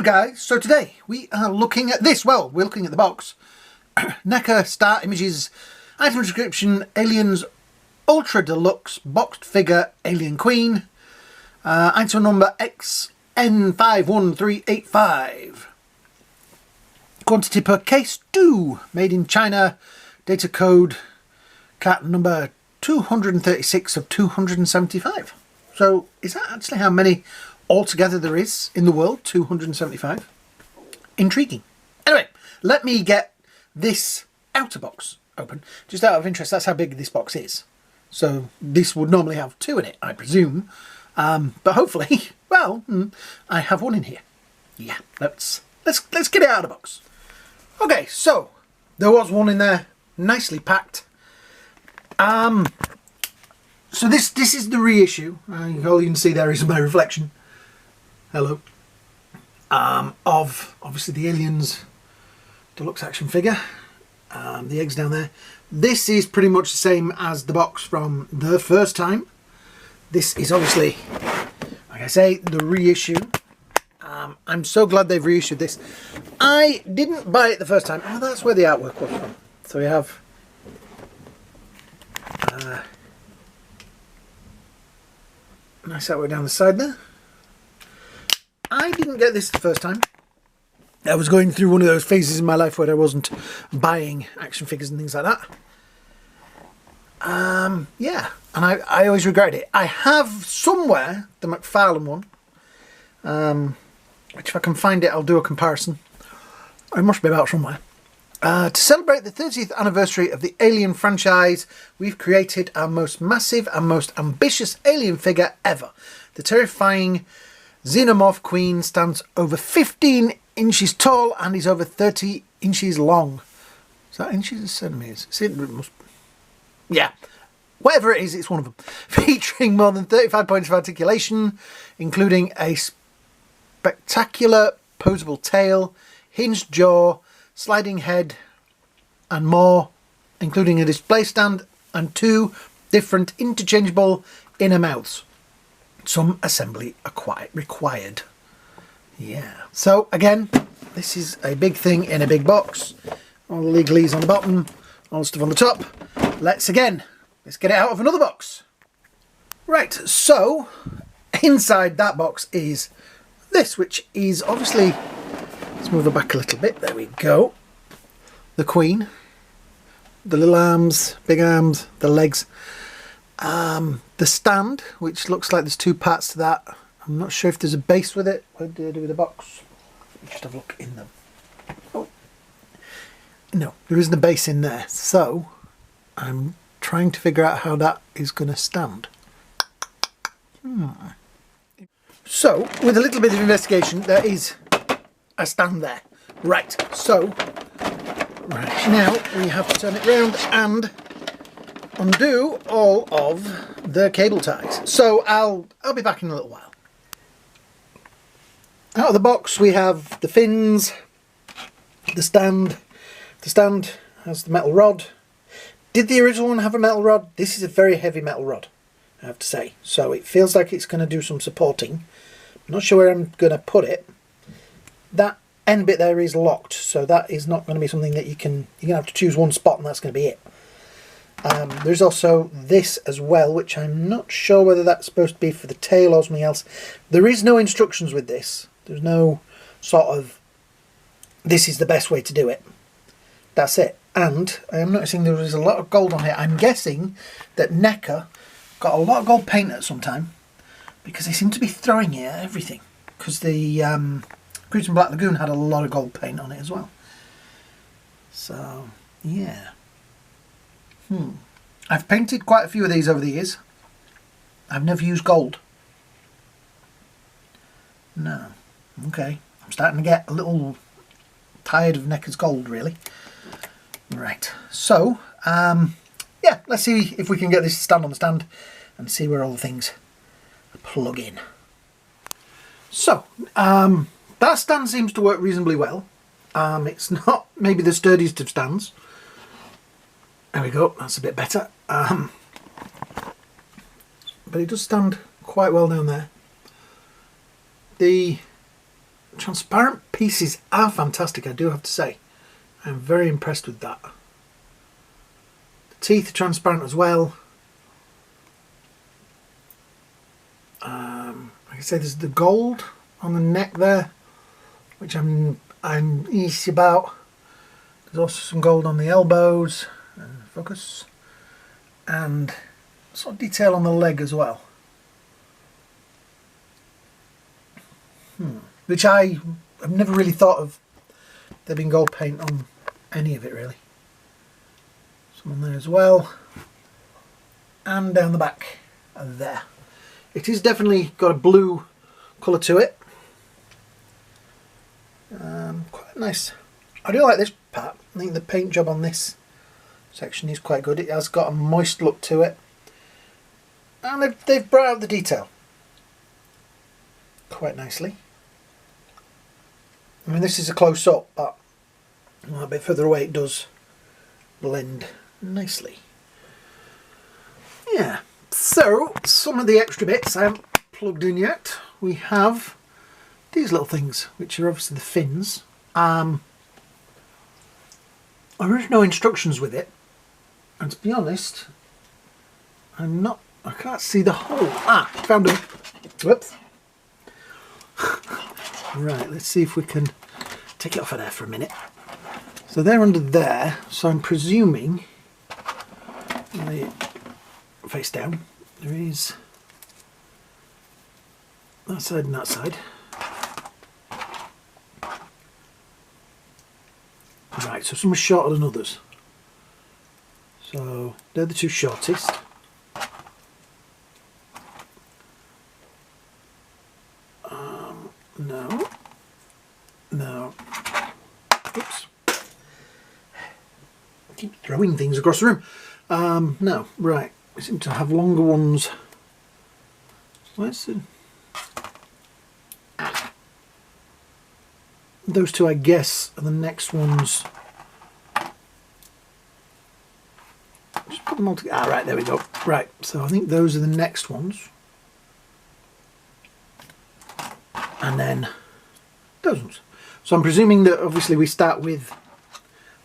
guys, so today we are looking at this. Well, we're looking at the box. Neca Star Images item description Aliens Ultra Deluxe boxed figure Alien Queen, item number XN51385. Quantity per case 2, made in China. Data code cat number 236 of 275. So is that actually how many altogether there is in the world? 275. Intriguing. Anyway, let me get this outer box open. Just out of interest, that's how big this box is. So this would normally have 2 in it, I presume. But hopefully, well, I have 1 in here. Yeah, let's get it out of the box. Okay, so there was 1 in there, nicely packed. So this is the reissue. All you can see there is my reflection. Hello. Of obviously the Aliens Deluxe action figure. The eggs down there. This is pretty much the same as the box from the first time. This is obviously, like I say, the reissue. I'm so glad they've reissued this. I didn't buy it the first time. Oh, that's where the artwork was from. So we have nice artwork down the side there. I didn't get this the first time. I was going through one of those phases in my life where I wasn't buying action figures and things like that. Yeah, and I always regretted it. I have somewhere the Mcfarlane one, which if I can find it, I'll do a comparison. It must be about somewhere. To celebrate the 30th anniversary of the Alien franchise, we've created our most massive and most ambitious alien figure ever. The terrifying xenomorph queen stands over 15 inches tall and is over 30 inches long. Is that inches or centimetres? Yeah, whatever it is, it's one of them. Featuring more than 35 points of articulation, including a spectacular posable tail, hinged jaw, sliding head, and more, including a display stand and 2 different interchangeable inner mouths. Some assembly required. Yeah. So again, this is a big thing in a big box. All the legalese on the bottom, all the stuff on the top. Let's get it out of another box. Right, so inside that box is this, which is obviously, let's move it back a little bit, there we go. The Queen, the little arms, big arms, the legs, the stand, which looks like there's 2 parts to that. I'm not sure if there's a base with it. What did I do with the box? Let me just have a look in them. Oh. No, there isn't a base in there. So I'm trying to figure out how that is going to stand. So with a little bit of investigation, there is a stand there. Right, so right now we have to turn it round and undo all of the cable ties. So I'll be back in a little while. Out of the box we have the fins, the stand. The stand has the metal rod. Did the original one have a metal rod? This is a very heavy metal rod, I have to say. So it feels like it's going to do some supporting. I'm not sure where I'm going to put it. That end bit there is locked, so that is not going to be something that you're going to have to choose one spot and that's going to be it. There's also this as well, which I'm not sure whether that's supposed to be for the tail or something else. There is no instructions with this. There's no sort of, this is the best way to do it. That's it. And I am noticing there is a lot of gold on here. I'm guessing that Neca got a lot of gold paint at some time, because they seem to be throwing it at everything. Because the Cruising Black Lagoon had a lot of gold paint on it as well. So, yeah. I've painted quite a few of these over the years. I've never used gold. No. Okay. I'm starting to get a little tired of Neca's gold, really. Right. So, yeah, let's see if we can get this to stand on the stand and see where all the things plug in. So, that stand seems to work reasonably well. It's not maybe the sturdiest of stands. There we go, that's a bit better. But it does stand quite well down there. The transparent pieces are fantastic, I do have to say. I'm very impressed with that. The teeth are transparent as well. Like I say, there's the gold on the neck there, which I'm easy about. There's also some gold on the elbows, focus, and sort of detail on the leg as well. Which I have never really thought of there being gold paint on any of it really. Some on there as well, and down the back there. It is definitely got a blue colour to it. Quite nice. I do like this part. I think the paint job on this section is quite good. It has got a moist look to it, and they've brought out the detail quite nicely. I mean, this is a close up, but a bit further away it does blend nicely. Yeah, so some of the extra bits I haven't plugged in yet. We have these little things, which are obviously the fins. There is no instructions with it, and to be honest, I can't see the hole. Ah, found them. Whoops. Right, let's see if we can take it off of there for a minute. So they're under there, so I'm presuming, face down, there is that side and that side. Right, so some are shorter than others. So they're the two shortest. No. Oops. I keep throwing things across the room. No, right. We seem to have longer ones. Where's the... Those two, I guess, are the next ones. Just put them all together. Ah, right, there we go. Right, so I think those are the next ones. And then those ones. So I'm presuming that obviously we start with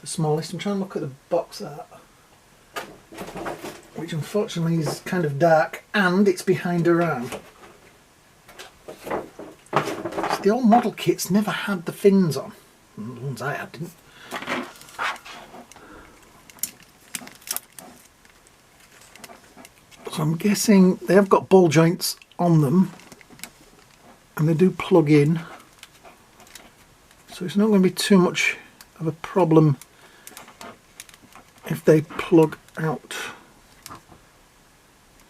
the smallest. I'm trying to look at the box art, which unfortunately is kind of dark, and it's behind her arm. The old model kits never had the fins on. The ones I had didn't. So I'm guessing they have got ball joints on them, and they do plug in. So it's not going to be too much of a problem if they plug out.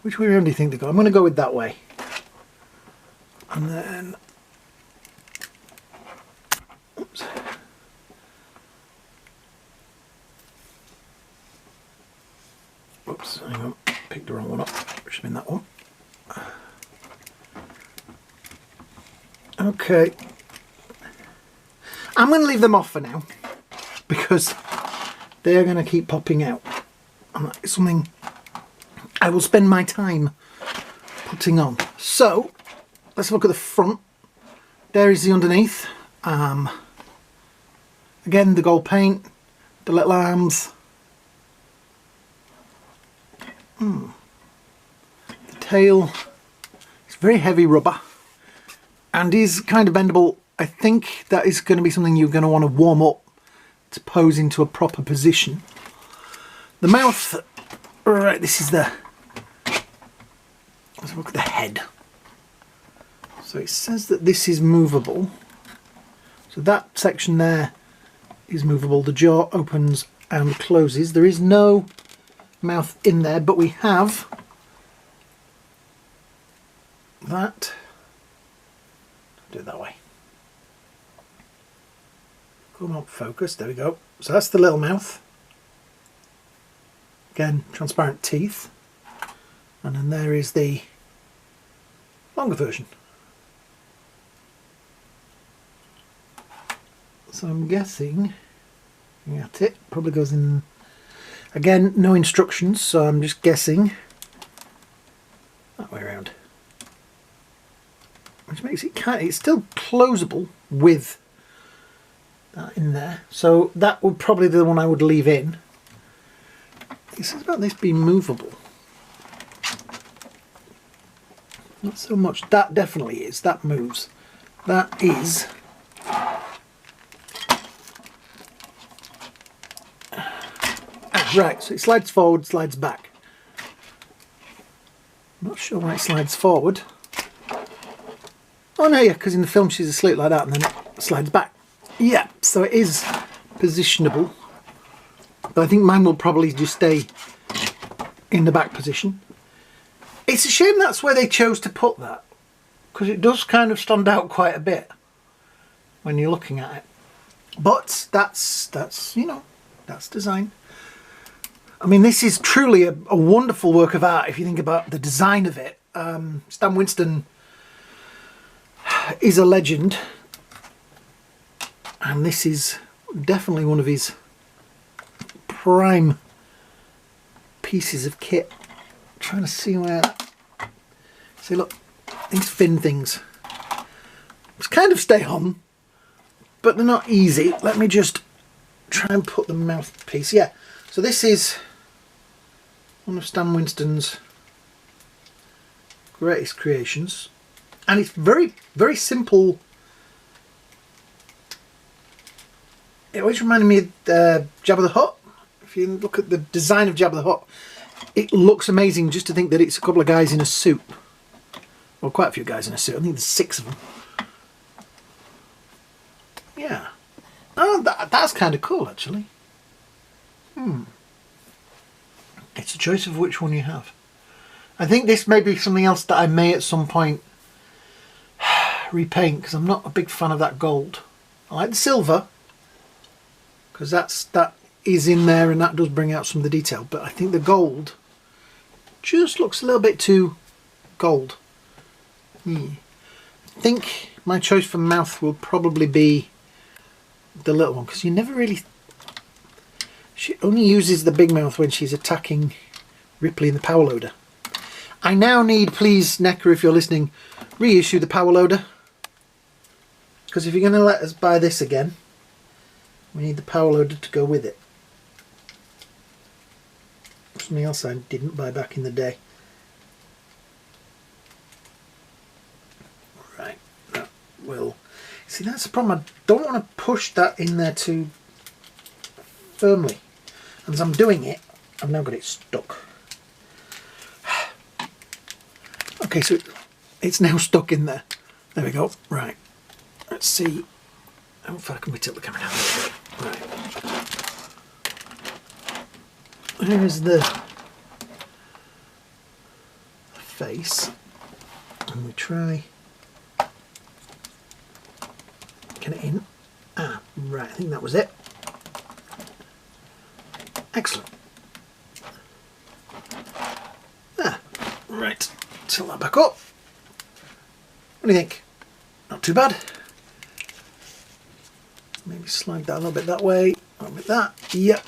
Which way around do you think they go? I'm going to go with that way. And then... Oops. Oops, hang on. Picked the wrong one up. It should have been that one. Okay. I'm going to leave them off for now, because they are going to keep popping out. And it's something I will spend my time putting on. So, let's look at the front. There is the underneath. Again, the gold paint, the little arms. The tail. It's very heavy rubber and is kind of bendable. I think that is going to be something you're going to want to warm up to pose into a proper position. The mouth, right, this is the, let's look at the head. So it says that this is movable. So that section there is movable. The jaw opens and closes. There is no mouth in there, but we have that. Do it that way. Come on, focus. There we go. So that's the little mouth. Again, transparent teeth. And then there is the longer version. So I'm guessing, looking at it, probably goes in, again, no instructions, so I'm just guessing that way around. which makes it it's still closable with that in there. So that would probably be the one I would leave in. This is about this being movable. Not so much. That definitely is. That moves. That is. Right, so it slides forward, slides back. I'm not sure why it slides forward. Oh no, yeah, because in the film she's asleep like that and then it slides back. Yeah, so it is positionable. But I think mine will probably just stay in the back position. It's a shame that's where they chose to put that, because it does kind of stand out quite a bit when you're looking at it. But that's you know, that's design. I mean, this is truly a wonderful work of art if you think about the design of it. Stan Winston is a legend, and this is definitely one of his prime pieces of kit. I'm trying to see where... See, look, these fin things. It's kind of stay on, but they're not easy. Let me just try and put the mouthpiece. Yeah, so this is one of Stan Winston's greatest creations, and it's very, very simple. It always reminded me of Jabba the Hutt. If you look at the design of Jabba the Hutt, it looks amazing just to think that it's a couple of guys in a suit. Well, quite a few guys in a suit. I think there's 6 of them. Yeah. Oh, that's kind of cool, actually. It's a choice of which one you have. I think this may be something else that I may at some point repaint, because I'm not a big fan of that gold. I like the silver, because that is in there and that does bring out some of the detail, but I think the gold just looks a little bit too gold. I think my choice for mouth will probably be the little one, because you never really... She only uses the big mouth when she's attacking Ripley in the power loader. I now need, please, Neca, if you're listening, reissue the power loader. Because if you're going to let us buy this again, we need the power loader to go with it. Something else I didn't buy back in the day. Right, that will... See, that's the problem. I don't want to push that in there too firmly. And as I'm doing it, I've now got it stuck. Okay, so it's now stuck in there. There we go. Right. Let's see how far can we tilt the camera down. Right. There's the face. And we try get it in. Ah, right. I think that was it. Excellent. Ah, right. Tilt that back up. What do you think? Not too bad. Maybe slide that a little bit that way. A bit that. Yep.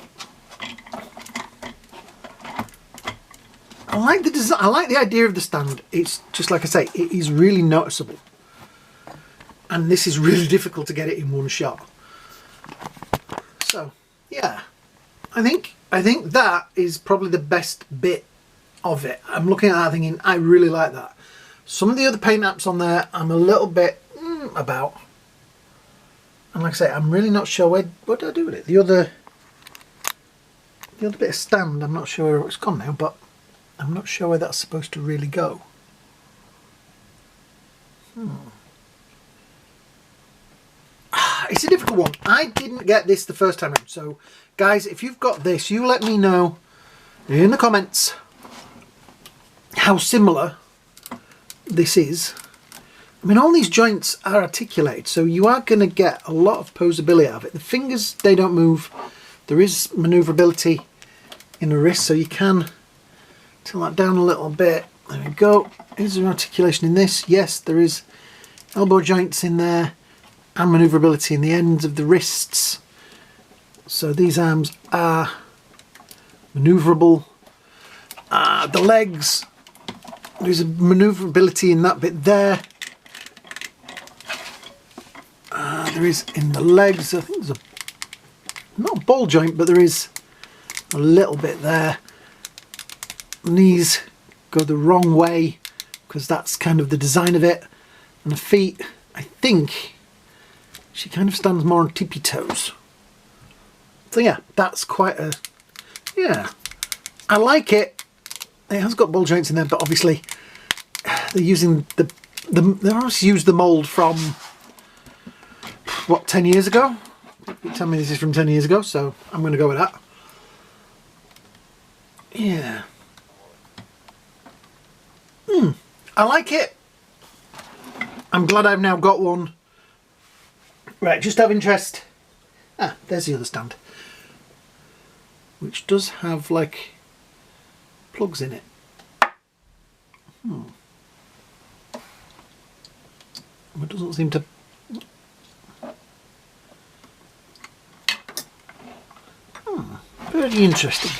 I like the design. I like the idea of the stand. It's just like I say, it is really noticeable. And this is really difficult to get it in one shot. So, yeah. I think that is probably the best bit of it. I'm looking at that thinking, I really like that. Some of the other paint apps on there, I'm a little bit about. And like I say, I'm really not sure what do I do with it. The other bit of stand, I'm not sure where it's gone now, but I'm not sure where that's supposed to really go. It's a difficult one. I didn't get this the first time around, so guys, if you've got this, you let me know in the comments how similar this is. I mean, all these joints are articulated, so you are going to get a lot of posability out of it. The fingers, they don't move. There is maneuverability in the wrist, so you can tilt that down a little bit. There we go. Is there articulation in this? Yes, there is elbow joints in there and maneuverability in the ends of the wrists. So these arms are maneuverable. The legs, there's a maneuverability in that bit there. there is in the legs. I think there's not a ball joint, but there is a little bit there. Knees go the wrong way because that's kind of the design of it. And the feet, I think she kind of stands more on tippy toes. So yeah, that's quite a, yeah, I like it. It has got ball joints in there, but obviously they're using they almost used the mould from, what, 10 years ago? You tell me this is from 10 years ago, so I'm going to go with that. Yeah. I like it. I'm glad I've now got one. Right, just out of interest. Ah, there's the other stand. Which does have, like, plugs in it. It doesn't seem to... Very interesting.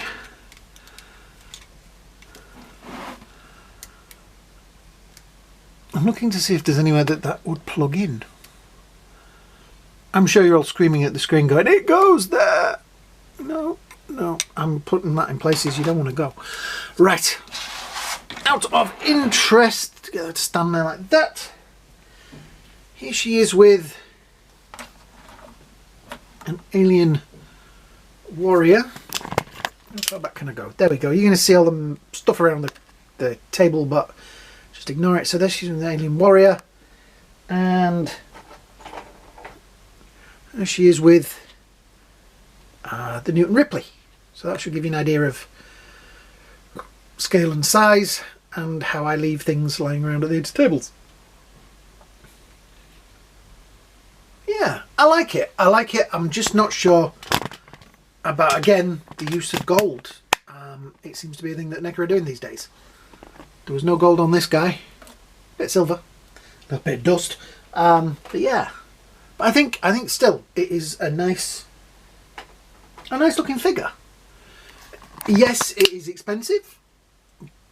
I'm looking to see if there's anywhere that would plug in. I'm sure you're all screaming at the screen going, it goes there! No, I'm putting that in places you don't want to go. Right. Out of interest, to get her to stand there like that. Here she is with an alien warrior. How far back can I go? There we go. You're going to see all the stuff around the table, but just ignore it. So there she's with an alien warrior. And there she is with the Newton Ripley. So that should give you an idea of scale and size and how I leave things lying around at the edge of tables. Yeah, I like it. I like it. I'm just not sure about, again, the use of gold. It seems to be a thing that Neca are doing these days. There was no gold on this guy. Bit of silver, a bit of dust. But yeah, but I think still it is a nice looking figure. Yes, it is expensive,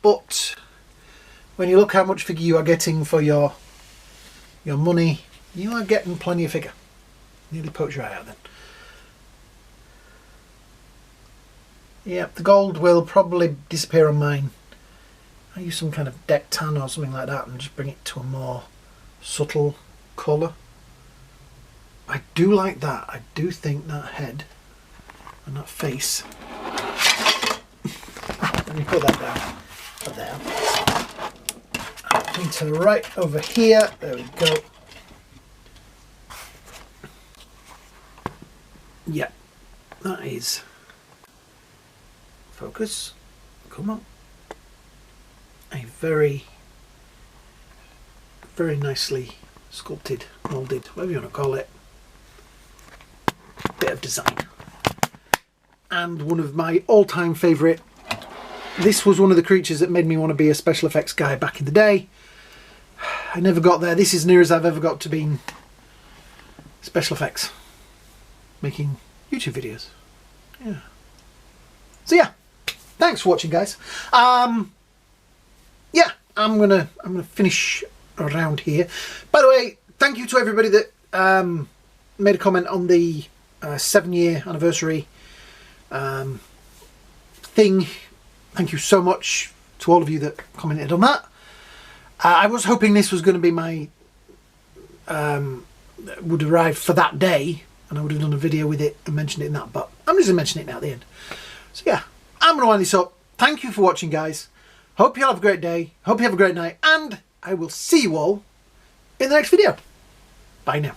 but when you look how much figure you are getting for your money, you are getting plenty of figure. Nearly poked your eye out then. Yeah, the gold will probably disappear on mine. I use some kind of deck tan or something like that and just bring it to a more subtle colour. I do like that. I do think that head and that face. Let me put that down. Put there. I'll paint her right over here. There we go. Yeah, that is. Focus. Come on. A very nicely sculpted, moulded, whatever you want to call it, bit of design. And one of my all-time favourite. This was one of the creatures that made me want to be a special effects guy back in the day. I never got there. This is near as I've ever got to being special effects, making YouTube videos. Yeah. So yeah, thanks for watching, guys. Yeah, I'm gonna finish around here. By the way, thank you to everybody that made a comment on the 7-year anniversary thing. Thank you so much to all of you that commented on that. I was hoping this was going to be my would arrive for that day, and I would have done a video with it and mentioned it in that, but I'm just going to mention it now at the end. So yeah, I'm going to wind this up. Thank you for watching, guys. Hope you all have a great day. Hope you have a great night. And I will see you all in the next video. Bye now.